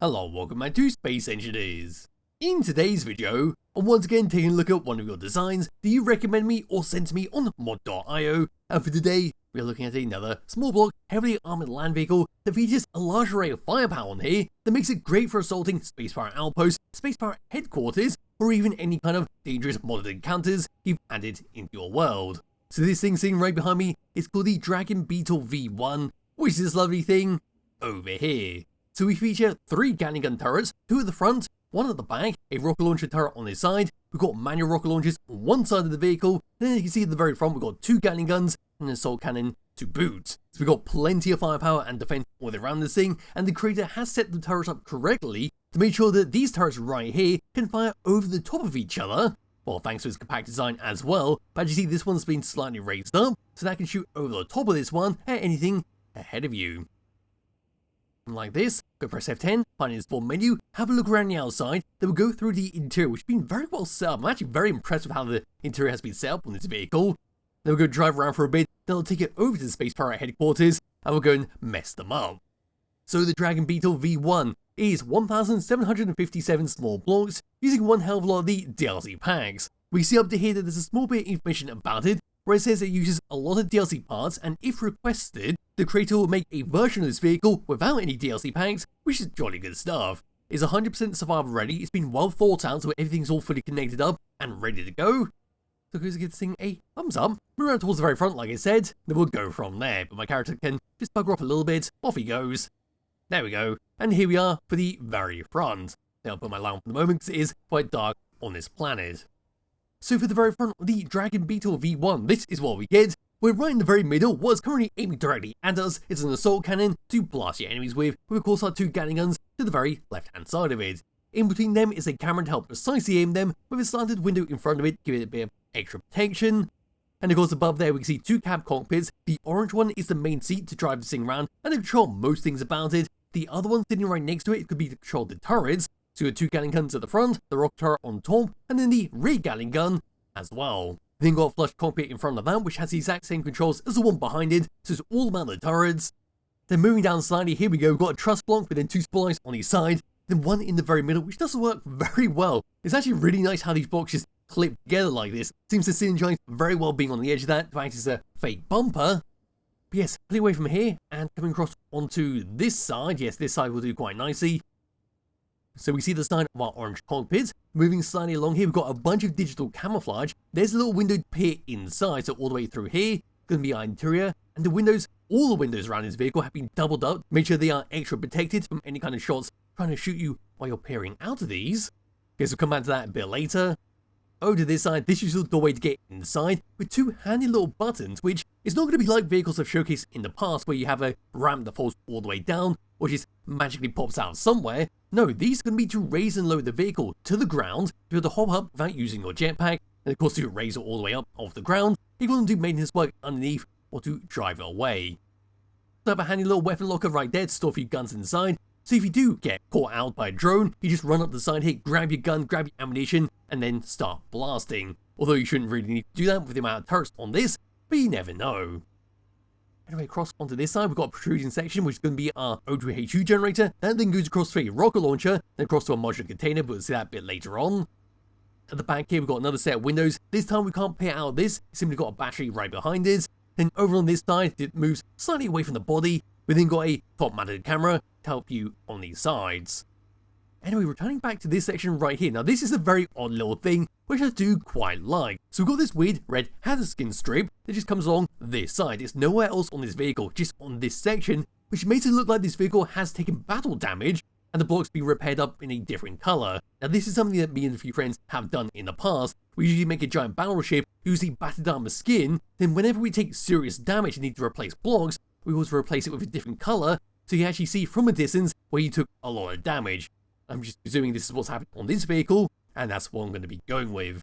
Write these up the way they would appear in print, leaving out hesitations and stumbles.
Hello, welcome back to Space Engineers. In today's video, I'm once again taking a look at one of your designs that you recommend me or send to me on mod.io, and for today, we are looking at another small block, heavily armoured land vehicle that features a large array of firepower on here that makes it great for assaulting space power outposts, space power headquarters, or even any kind of dangerous modded encounters you've added into your world. So this thing sitting right behind me is called the Dragon Beetle V1, which is this lovely thing over here. So we feature 3 Gatling gun turrets, 2 at the front, 1 at the back, a rocket launcher turret on this side, we've got manual rocket launchers on one side of the vehicle, then you can see at the very front we've got 2 Gatling guns and an assault cannon to boot. So we've got plenty of firepower and defense all around this thing, and the creator has set the turrets up correctly to make sure that these turrets right here can fire over the top of each other. Well, thanks to its compact design as well, but as you see this one's been slightly raised up, so that can shoot over the top of this one at anything ahead of you. Like this, go press F10, find its spawn menu, have a look around the outside, then we'll go through the interior, which has been very well set up. I'm actually very impressed with how the interior has been set up on this vehicle. Then we'll go drive around for a bit, then I'll take it over to the space power headquarters, and we'll go and mess them up. So the Dragon Beetle V1 is 1,757 small blocks, using one hell of a lot of the DLC packs. We see up to here that there's a small bit of information about it, where it says it uses a lot of DLC parts, and if requested, the creator will make a version of this vehicle without any DLC packs, which is jolly good stuff. It's 100% survival ready, it's been well thought out so everything's all fully connected up and ready to go. So let's give this thing a thumbs up, move around towards the very front like I said, then we'll go from there, but my character can just bugger off a little bit, off he goes. There we go, and here we are for the very front. Now I'll put my light on for the moment because it is quite dark on this planet. So for the very front of the Dragon Beetle V1, this is what we get. We're right in the very middle, what's currently aiming directly at us is an assault cannon to blast your enemies with of course our 2 Gatling guns to the very left hand side of it. In between them is a camera to help precisely aim them, with a slanted window in front of it, give it a bit of extra protection. And of course above there we can see 2 cab cockpits, the orange one is the main seat to drive this thing around and to control most things about it. The other one sitting right next to it could be to control the turrets, so you have 2 Gatling guns at the front, the rocket turret on top, and then the rear Gatling gun as well. Then got a flush cockpit in front of that which has the exact same controls as the one behind it, so it's all about the turrets. Then moving down slightly, here we go, we've got a truss block with then 2 splints on each side, then one in the very middle which does work very well. It's actually really nice how these blocks just clip together like this. Seems to synergize very well being on the edge of that, to act as a fake bumper. But yes, play away from here and coming across onto this side, yes this side will do quite nicely. So we see the side of our orange cockpit. Moving slightly along here, we've got a bunch of digital camouflage. There's a little windowed pier inside, so all the way through here, going to be our interior. And the windows, all the windows around this vehicle have been doubled up. Make sure they are extra protected from any kind of shots trying to shoot you while you're peering out of these. Okay, so we'll come back to that a bit later. Over to this side, this is the doorway to get inside with 2 handy little buttons, which is not going to be like vehicles I've showcased in the past where you have a ramp that falls all the way down or just magically pops out somewhere. No, these are going to be to raise and lower the vehicle to the ground to be able to hop up without using your jetpack, and of course to raise it all the way up off the ground if you want to do maintenance work underneath or to drive it away. So I have a handy little weapon locker right there to store a few guns inside. So if you do get caught out by a drone, you just run up the side here, grab your gun, grab your ammunition, and then start blasting. Although you shouldn't really need to do that with the amount of turrets on this, but you never know. Anyway, across onto this side, we've got a protrusion section, which is going to be our O2HU generator. That then goes across to a rocket launcher, then across to a modular container, but we'll see that a bit later on. At the back here, we've got another set of windows. This time we can't peer out of this, it's simply got a battery right behind it. Then over on this side, it moves slightly away from the body. We've then got a top-mounted camera to help you on these sides. Anyway, returning back to this section right here. Now this is a very odd little thing, which I do quite like. So we've got this weird red hazard skin strip that just comes along this side. It's nowhere else on this vehicle, just on this section, which makes it look like this vehicle has taken battle damage and the blocks be repaired up in a different color. Now this is something that me and a few friends have done in the past. We usually make a giant battleship, usually battered armor skin, then whenever we take serious damage and need to replace blocks, we always replace it with a different color, so you actually see from a distance where you took a lot of damage. I'm just presuming this is what's happened on this vehicle, and that's what I'm going to be going with.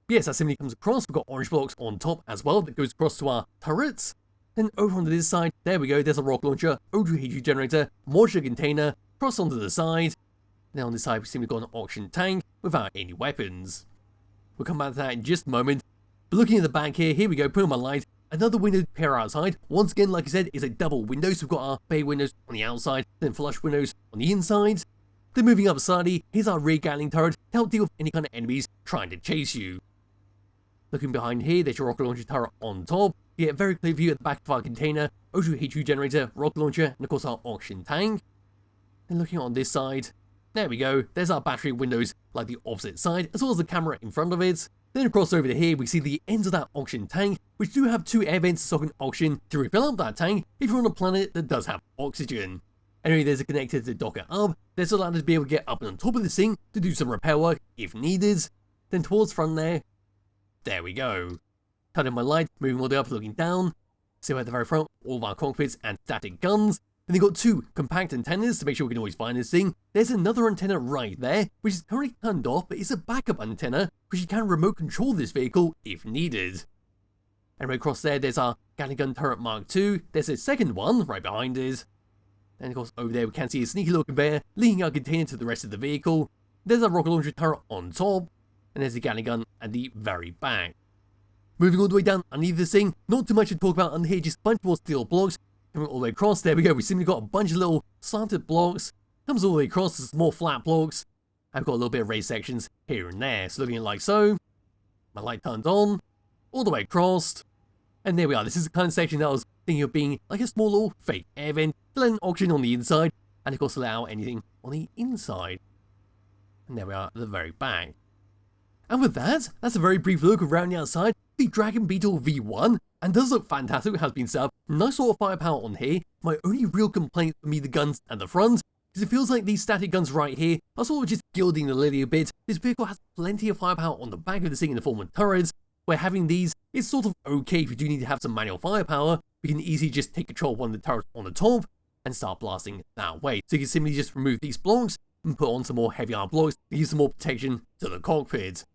But yes, that simply comes across. We've got orange blocks on top as well that goes across to our turrets. Then over onto this side, there we go, there's a rocket launcher, O2HU generator, modular container, cross onto the side. Now on this side, we simply got an auction tank without any weapons. We'll come back to that in just a moment. But looking at the back here, here we go, put on my light. Another window pair outside. Once again, like I said, is a double window. So we've got our bay windows on the outside, then flush windows on the inside. Then moving up slightly, here's our rear Gatling turret to help deal with any kind of enemies trying to chase you. Looking behind here, there's your rocket launcher turret on top. You get a very clear view at the back of our container, O2 HU generator, rocket launcher, and of course our auction tank. Then looking on this side, there we go, there's our battery windows like the opposite side, as well as the camera in front of it. Then across over to here, we see the ends of that auction tank, which do have 2 air vents to stock an auction to refill up that tank if you're on a planet that does have oxygen. Anyway, there's a connector to dock it up. This allowed us to be able to get up and on top of this thing to do some repair work if needed. Then towards front there we go. Turning my light, moving all the way up, looking down. So at the very front, all of our cockpits and static guns. Then they've got 2 compact antennas to make sure we can always find this thing. There's another antenna right there, which is currently turned off, but it's a backup antenna, because you can remote control this vehicle if needed. And right across there's our Gatling gun turret Mark II. There's a second one right behind it. And of course over there we can see a sneaky little conveyor linking our container to the rest of the vehicle. There's our rocket launcher turret on top, and there's the Gatling gun at the very back. Moving all the way down underneath this thing, not too much to talk about under here, just a bunch more steel blocks. Coming all the way across, there we go, we simply got a bunch of little slanted blocks. Comes all the way across to some more flat blocks. I've got a little bit of raised sections here and there, so looking like so. My light turned on, all the way across. And there we are, this is the kind of section that I was thinking of being like a small little fake air vent to let an auction on the inside, and of course allow anything on the inside. And there we are at the very back. And with that, that's a very brief look around the outside, the Dragon Beetle V1, and does look fantastic. It has been set up, nice sort of firepower on here. My only real complaint for me, the guns at the front, because it feels like these static guns right here are sort of just gilding the lily a bit. This vehicle has plenty of firepower on the back of the thing in the form of turrets, where having these is sort of okay if you do need to have some manual firepower. We can easily just take control of one of the turrets on the top and start blasting that way. So you can simply just remove these blocks and put on some more heavy armor blocks to give some more protection to the cockpit.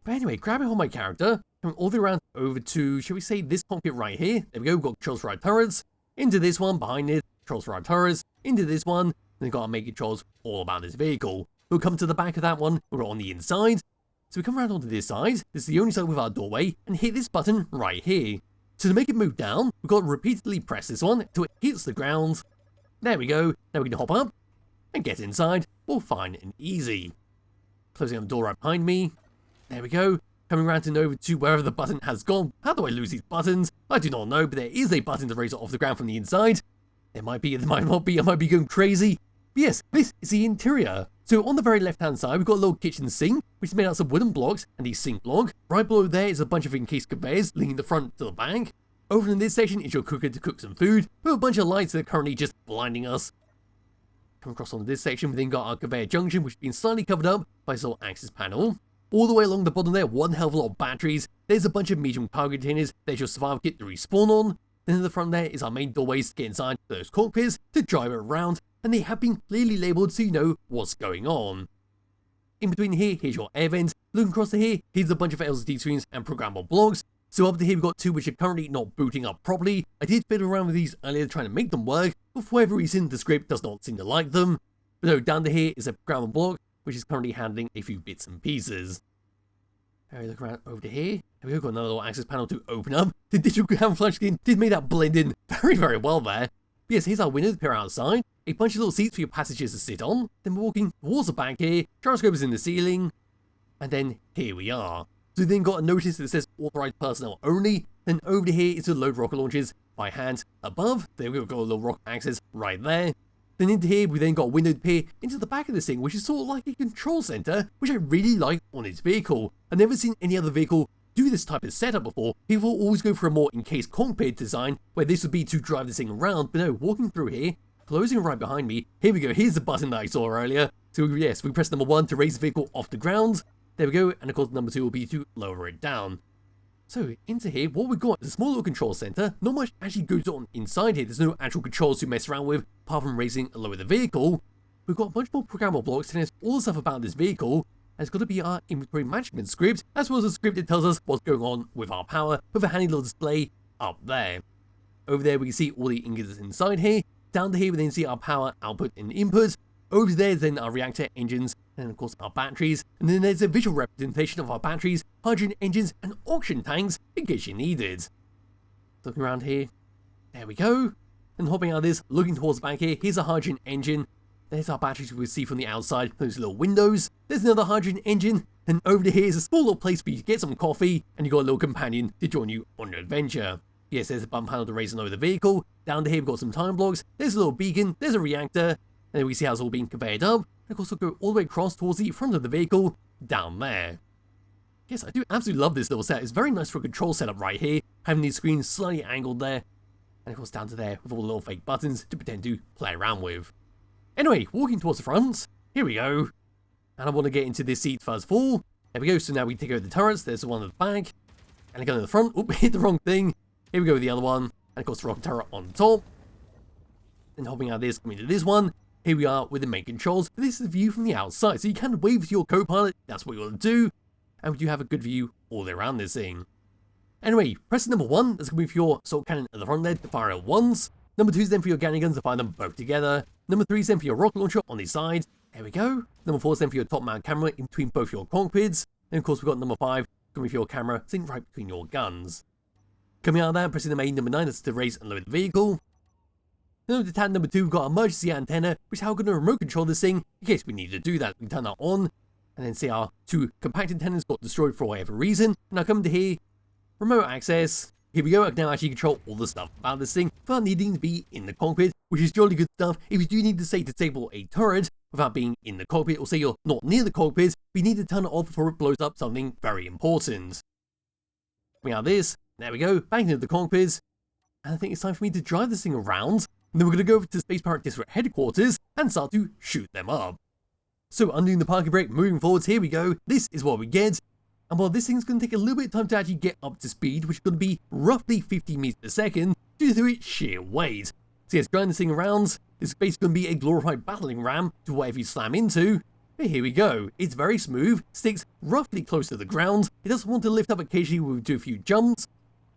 But anyway, grabbing on my character, coming all the way around over to, shall we say, this cockpit right here. There we go, we've got controls for our turrets. Into this one, behind it, controls for our turrets. Into this one, and we've got to make controls all about this vehicle. We'll come to the back of that one, we're on the inside. So we come around onto this side, this is the only side with our doorway, and hit this button right here. So to make it move down, we've got to repeatedly press this one until it hits the ground. There we go, now we can hop up and get inside, all fine and easy. Closing up the door right behind me. There we go, coming around and over to wherever the button has gone. How do I lose these buttons? I do not know, but there is a button to raise it off the ground from the inside. There might be, there might not be, I might be going crazy. But yes, this is the interior. So on the very left hand side, we've got a little kitchen sink, which is made out of wooden blocks and a sink block. Right below there is a bunch of encased conveyors linking the front to the back. Over in this section is your cooker to cook some food, with a bunch of lights that are currently just blinding us. Come across onto this section, we then got our conveyor junction, which has been slightly covered up by a little access panel. All the way along the bottom there, one hell of a lot of batteries. There's a bunch of medium cargo containers. There's your survival kit to respawn on. Then in the front there is our main doorways to get inside those cockpits to drive it around, and they have been clearly labelled so you know what's going on. In between here, here's your air vents. Looking across to here, here's a bunch of LCD screens and programmable blocks. So up to here we've got 2 which are currently not booting up properly. I did fiddle around with these earlier trying to make them work, but for whatever reason the script does not seem to like them. But no, down to here is a programmable block, which is currently handling a few bits and pieces. Now we look around over to here, and we've got another little access panel to open up. The digital camouflage skin did make that blend in very, very well there. But yes, here's our window to peer outside, a bunch of little seats for your passengers to sit on. Then we're walking towards the back here, gyroscope is in the ceiling, and then here we are. So we then got a notice that says authorized personnel only. Then over to here is to load rocket launches by hand. Above, there we've got a little rocket access right there. Then into here, we then got a window to peer into the back of this thing, which is sort of like a control center, which I really like on its vehicle. I've never seen any other vehicle do this type of setup before. People always go for a more encased cockpit design, where this would be to drive this thing around, but no, walking through here, closing right behind me, here we go, here's the button that I saw earlier. So yes, we press number 1 to raise the vehicle off the ground. There we go, and of course number 2 will be to lower it down. So into here, what we've got is a small little control center. Not much actually goes on inside here. There's no actual controls to mess around with, apart from raising and lower the vehicle. We've got a bunch more programmable blocks telling us all the stuff about this vehicle. And it's got to be our inventory management script, as well as a script that tells us what's going on with our power, with a handy little display up there. Over there we can see all the ingots inside here. Down to here we then see our power output and input. Over there then our reactor engines, and of course our batteries, and then there's a visual representation of our batteries, hydrogen engines, and auction tanks in case you need it. Looking around here, there we go. And hopping out of this, looking towards the back here, here's a hydrogen engine. There's our batteries we see from the outside, those little windows. There's another hydrogen engine, and over here is a small little place for you to get some coffee, and you've got a little companion to join you on your adventure. Yes, there's a bump panel to raise and lower the vehicle. Down to here we've got some time blocks, there's a little beacon, there's a reactor, and then we see how it's all being conveyed up. And of course we'll go all the way across towards the front of the vehicle, down there. Yes, I do absolutely love this little set. It's very nice for a control setup right here, having these screens slightly angled there. And of course down to there with all the little fake buttons to pretend to play around with. Anyway, walking towards the front, here we go. And I want to get into this seat first of all. There we go, so now we take over the turrets, there's the one at the back. And again at the front, oop, hit the wrong thing. Here we go with the other one. And of course the rocket turret on top. Then hopping out of this, coming to this one. Here we are with the main controls. This is the view from the outside, so you can wave to your co-pilot, that's what you want to do. And we do have a good view all the way around this thing. Anyway, pressing number 1, that's going to be for your assault cannon at the front there to fire at once. Number 2 is then for your Gatling guns to fire them both together. Number 3 is then for your rocket launcher on the side. There we go. Number 4 is then for your top mount camera in between both your cockpits. And of course we've got number 5, going to be for your camera sitting right between your guns. Coming out of that, pressing the main number 9, that's to raise and lower the vehicle. Then with the tab number 2, we've got our emergency antenna, which is how we're going to remote control this thing in case we need to do that. We can turn that on, and then see our 2 compact antennas got destroyed for whatever reason. And now come to here, remote access. Here we go, I can now actually control all the stuff about this thing without needing to be in the cockpit, which is jolly good stuff if you do need to say disable a turret without being in the cockpit, or say you're not near the cockpit, but you need to turn it off before it blows up something very important. Coming out of this, there we go, back into the cockpit, and I think it's time for me to drive this thing around, and then we're going to go over to Space Pirate District headquarters and start to shoot them up. So undoing the parking brake, moving forwards, here we go, this is what we get. And while this thing's going to take a little bit of time to actually get up to speed, which is going to be roughly 50 meters per second, due to its sheer weight. So yes, driving this thing around, it's basically going to be a glorified battling ram to whatever you slam into. But here we go, it's very smooth, sticks roughly close to the ground, it does want to lift up occasionally when we do a few jumps.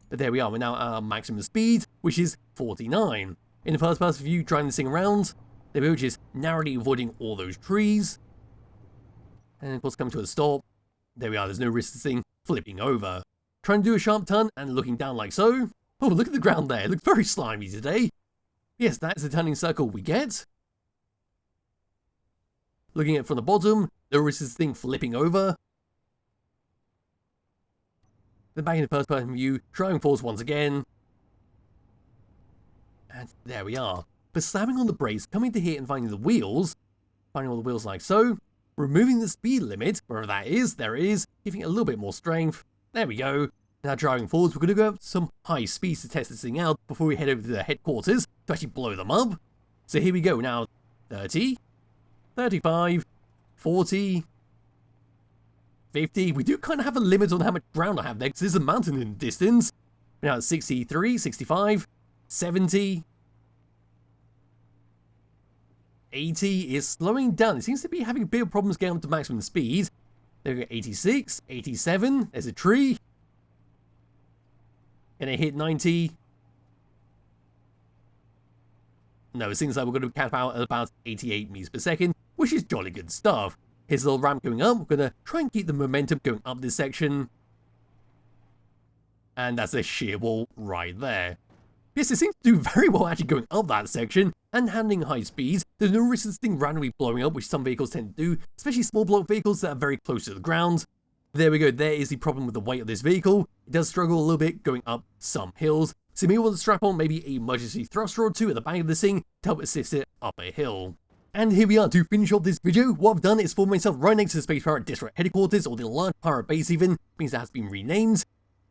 But there we are, we're now at our maximum speed, which is 49. In the first person view, driving this thing around, there we go, just narrowly avoiding all those trees. And of course coming to a stop. There we are, there's no risk of this thing flipping over. Trying to do a sharp turn and looking down like so. Oh, look at the ground there, it looks very slimy today. Yes, that's the turning circle we get. Looking at it from the bottom, no risk of this thing flipping over. Then back in the first person view, driving forwards once again. And there we are. But slamming on the brakes, coming to here and finding the wheels, finding all the wheels like so. Removing the speed limit, wherever that is, there it is, giving it a little bit more strength. There we go. Now driving forwards, we're going to go up to some high speeds to test this thing out before we head over to the headquarters to actually blow them up. So here we go now, 30, 35, 40, 50. We do kind of have a limit on how much ground I have there because there's a mountain in the distance. We're now at 63, 65, 70, 80 is slowing down. It seems to be having big problems getting up to maximum speed. There we go, 86, 87, there's a tree. Gonna hit 90. No, it seems like we're going to cap out at about 88 meters per second, which is jolly good stuff. Here's a little ramp going up. We're going to try and keep the momentum going up this section. And that's a sheer wall right there. Yes, it seems to do very well actually going up that section and handling high speeds. There's no risk of this thing randomly blowing up, which some vehicles tend to do, especially small block vehicles that are very close to the ground. There we go, there is the problem with the weight of this vehicle. It does struggle a little bit going up some hills, so you may want to strap on maybe an emergency thruster or two at the back of this thing to help assist it up a hill. And here we are to finish off this video. What I've done is formed myself right next to the Space Pirate District headquarters, or the large pirate base even, means that has been renamed.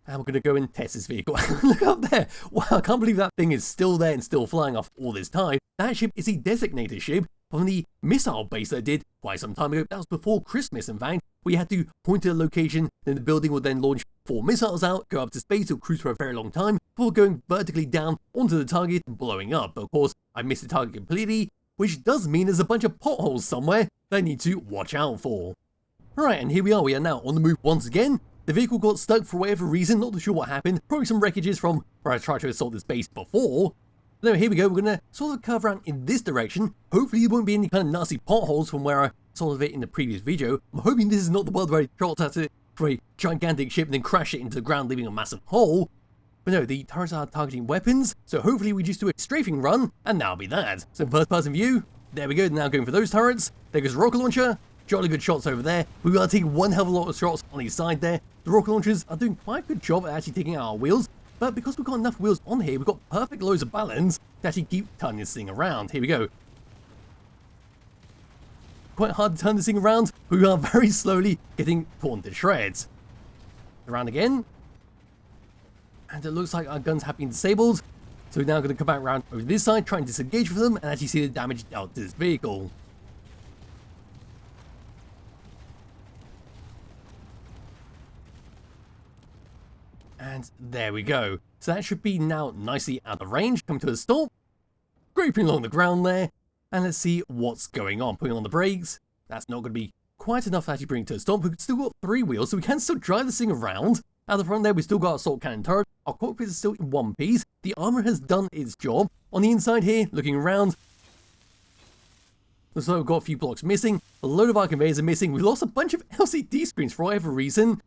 And we're going to go and test this vehicle. Look up there. Wow, I can't believe that thing is still there and still flying off all this time. That ship is a designated ship from the missile base that I did quite some time ago. That was before Christmas, in fact. We had to point to a location, then the building would then launch 4 missiles out, go up to space, or cruise for a very long time, before going vertically down onto the target and blowing up. But of course, I missed the target completely, which does mean there's a bunch of potholes somewhere that I need to watch out for. Alright, and here we are now on the move once again. The vehicle got stuck for whatever reason, not too sure what happened, probably some wreckages from where I tried to assault this base before. No, here we go, we're going to sort of curve around in this direction. Hopefully there won't be any kind of nasty potholes from where I sort of it in the previous video. I'm hoping this is not the world where I shot at it from a gigantic ship and then crash it into the ground, leaving a massive hole. But no, the turrets are targeting weapons, so hopefully we just do a strafing run, and that'll be that. So first person view, There we go, now going for those turrets. There goes the rocket launcher. Jolly good shots over there. We've got to take one hell of a lot of shots on each side there. The rocket launchers are doing quite a good job at actually taking out our wheels, but because we've got enough wheels on here, we've got perfect loads of balance to actually keep turning this thing around. Here we go. Quite hard to turn this thing around. We are very slowly getting torn to shreds. Around again. And it looks like our guns have been disabled. So we're now going to come back around over this side, try and disengage with them, and actually see the damage dealt to this vehicle. And there we go. So that should be now nicely out of range. Come to a stop. Scraping along the ground there. And let's see what's going on. Putting on the brakes. That's not going to be quite enough to actually bring it to a stop. We've still got 3 wheels, so we can still drive this thing around. Out the front there, we've still got our assault cannon turret. Our cockpit is still in one piece. The armor has done its job. On the inside here, looking around, looks like we've got a few blocks missing. A load of our conveyors are missing. We've lost a bunch of LCD screens for whatever reason.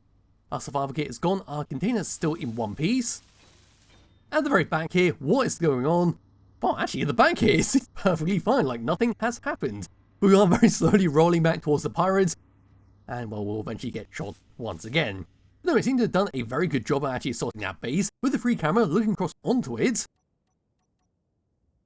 Our survival kit is gone. Our container's still in one piece. At the very back here, what is going on? Well, actually, at the back here, it's perfectly fine, like nothing has happened. We are very slowly rolling back towards the pirates, and well, we'll eventually get shot once again. No, it seems to have done a very good job at actually assaulting that base, with the free camera looking across onto it.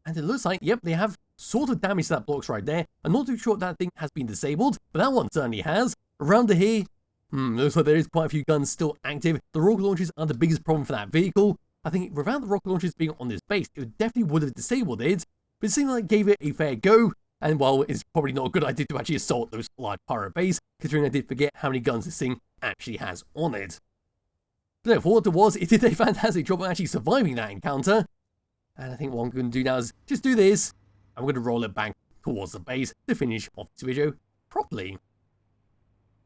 And it looks like, yep, they have sort of damaged that blocks right there. I'm not too sure if that thing has been disabled, but that one certainly has. Around here, looks like there is quite a few guns still active. The rocket launchers are the biggest problem for that vehicle. I think without the rocket launchers being on this base, it definitely would have disabled it, but it seemed like it gave it a fair go. And while it's probably not a good idea to actually assault those large pirate base, considering I did forget how many guns this thing actually has on it. But for what it was, it did a fantastic job of actually surviving that encounter. And I think what I'm going to do now is just do this. I'm going to roll it back towards the base to finish off this video properly.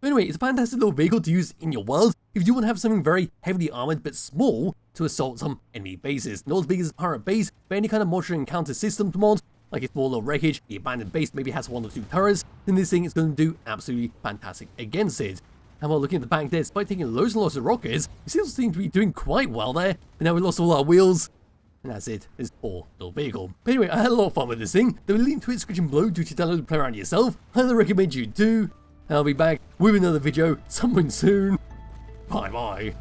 But anyway, it's a fantastic little vehicle to use in your world if you do want to have something very heavily armoured but small to assault some enemy bases. Not as big as a pirate base, but any kind of modular encounter system mod, like a small little wreckage, the abandoned base maybe has 1 or 2 turrets, then this thing is going to do absolutely fantastic against it. And while looking at the back there, despite taking loads and loads of rockets, we still seem to be doing quite well there, but now we lost all our wheels. And that's it, this poor little vehicle. But anyway, I had a lot of fun with this thing. There will link to it description below to download and play around yourself. I highly recommend you do. And I'll be back with another video sometime soon. Bye bye.